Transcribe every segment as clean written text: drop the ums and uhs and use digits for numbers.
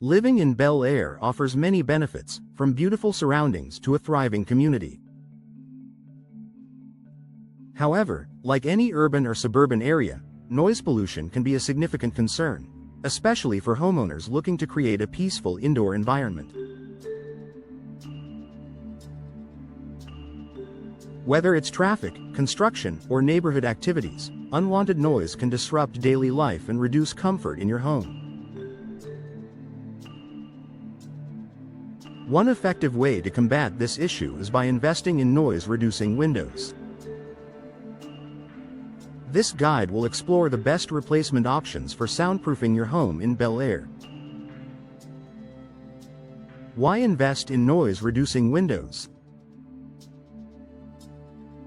Living in Bel Air offers many benefits, from beautiful surroundings to a thriving community. However, like any urban or suburban area, noise pollution can be a significant concern, especially for homeowners looking to create a peaceful indoor environment. Whether it's traffic, construction, or neighborhood activities, unwanted noise can disrupt daily life and reduce comfort in your home. One effective way to combat this issue is by investing in noise-reducing windows. This guide will explore the best replacement options for soundproofing your home in Bel Air. Why invest in noise-reducing windows?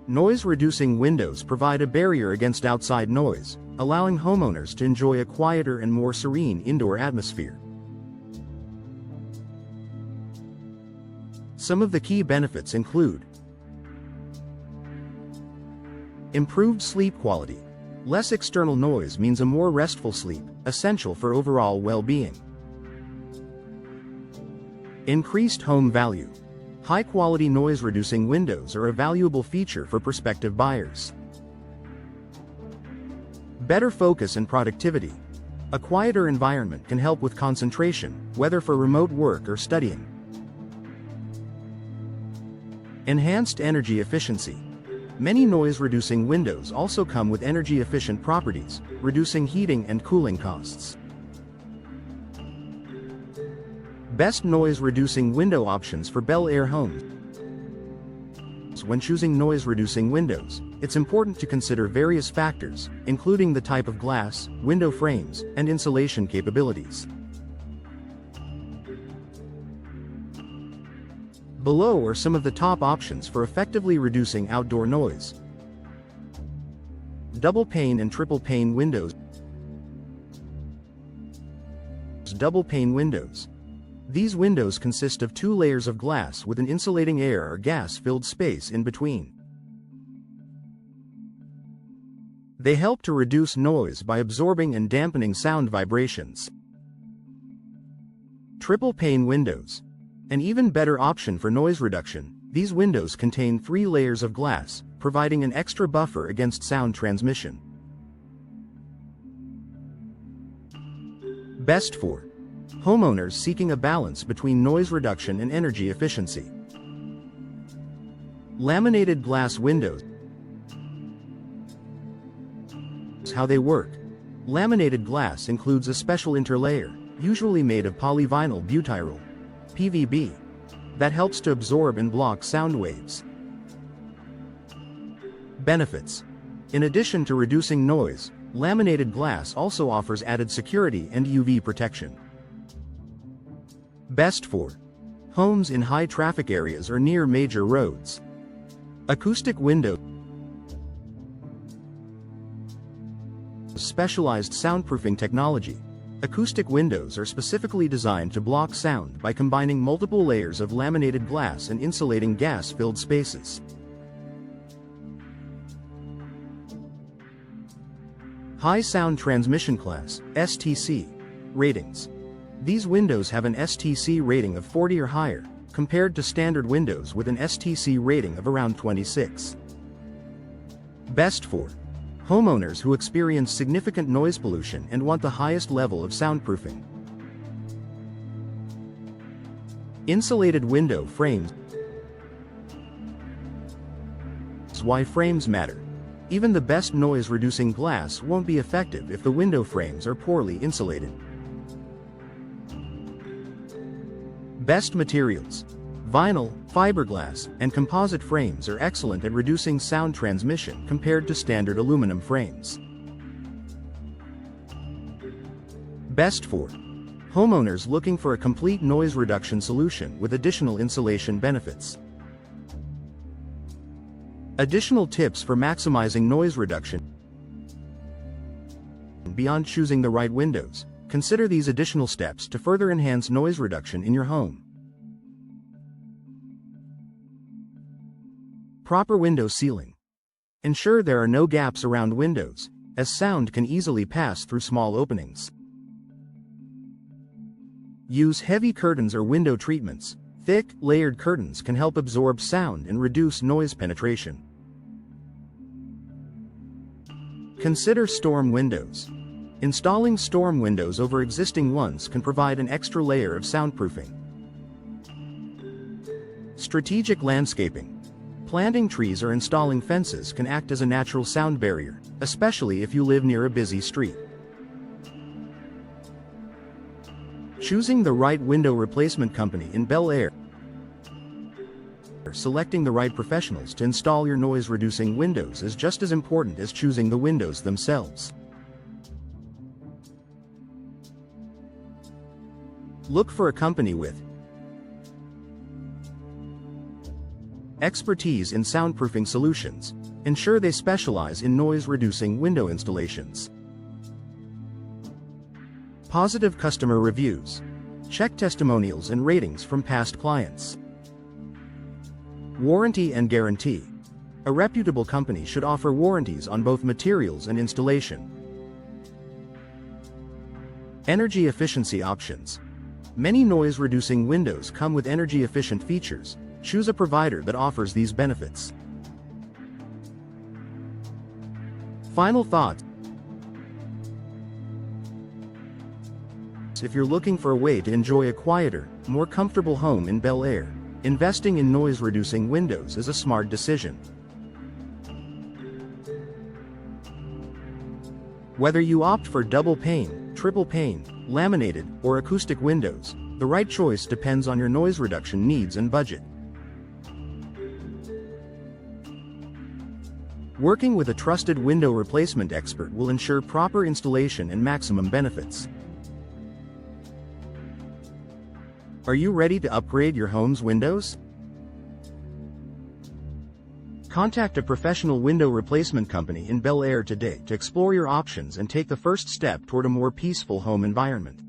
Noise-reducing windows provide a barrier against outside noise, allowing homeowners to enjoy a quieter and more serene indoor atmosphere. Some of the key benefits include improved sleep quality. Less external noise means a more restful sleep, essential for overall well-being. Increased home value. High-quality noise-reducing windows are a valuable feature for prospective buyers. Better focus and productivity. A quieter environment can help with concentration, whether for remote work or studying. Enhanced energy efficiency. Many noise-reducing windows also come with energy-efficient properties, reducing heating and cooling costs. Best noise-reducing window options for Bel Air homes. When choosing noise-reducing windows, it's important to consider various factors, including the type of glass, window frames, and insulation capabilities. Below are some of the top options for effectively reducing outdoor noise. Double-pane and triple-pane windows. Double-pane windows. These windows consist of 2 layers of glass with an insulating air or gas-filled space in between. They help to reduce noise by absorbing and dampening sound vibrations. Triple-pane windows. An even better option for noise reduction, these windows contain 3 layers of glass, providing an extra buffer against sound transmission. Best for homeowners seeking a balance between noise reduction and energy efficiency. Laminated glass windows. How they work. Laminated glass includes a special interlayer, usually made of polyvinyl butyryl (PVB), that helps to absorb and block sound waves. Benefits. In addition to reducing noise, laminated glass also offers added security and UV protection. Best for homes in high-traffic areas or near major roads. Acoustic windows. Specialized soundproofing technology. Acoustic windows are specifically designed to block sound by combining multiple layers of laminated glass and insulating gas-filled spaces. High Sound Transmission Class (STC) ratings. These windows have an STC rating of 40 or higher, compared to standard windows with an STC rating of around 26. Best for homeowners who experience significant noise pollution and want the highest level of soundproofing. Insulated window frames. Why frames matter. Even the best noise-reducing glass won't be effective if the window frames are poorly insulated. Best materials. Vinyl, fiberglass, and composite frames are excellent at reducing sound transmission compared to standard aluminum frames. Best for homeowners looking for a complete noise reduction solution with additional insulation benefits. Additional tips for maximizing noise reduction. Beyond choosing the right windows, consider these additional steps to further enhance noise reduction in your home. Proper window sealing. Ensure there are no gaps around windows, as sound can easily pass through small openings. Use heavy curtains or window treatments. Thick, layered curtains can help absorb sound and reduce noise penetration. Consider storm windows. Installing storm windows over existing ones can provide an extra layer of soundproofing. Strategic landscaping. Planting trees or installing fences can act as a natural sound barrier, especially if you live near a busy street. Choosing the right window replacement company in Bel Air. Selecting the right professionals to install your noise-reducing windows is just as important as choosing the windows themselves. Look for a company with expertise in soundproofing solutions. Ensure they specialize in noise-reducing window installations. Positive customer reviews. Check testimonials and ratings from past clients. Warranty and guarantee. A reputable company should offer warranties on both materials and installation. Energy efficiency options. Many noise-reducing windows come with energy-efficient features. Choose a provider that offers these benefits. Final thoughts. If you're looking for a way to enjoy a quieter, more comfortable home in Bel Air, investing in noise-reducing windows is a smart decision. Whether you opt for double-pane, triple-pane, laminated, or acoustic windows, the right choice depends on your noise reduction needs and budget. Working with a trusted window replacement expert will ensure proper installation and maximum benefits. Are you ready to upgrade your home's windows? Contact a professional window replacement company in Bel Air today to explore your options and take the first step toward a more peaceful home environment.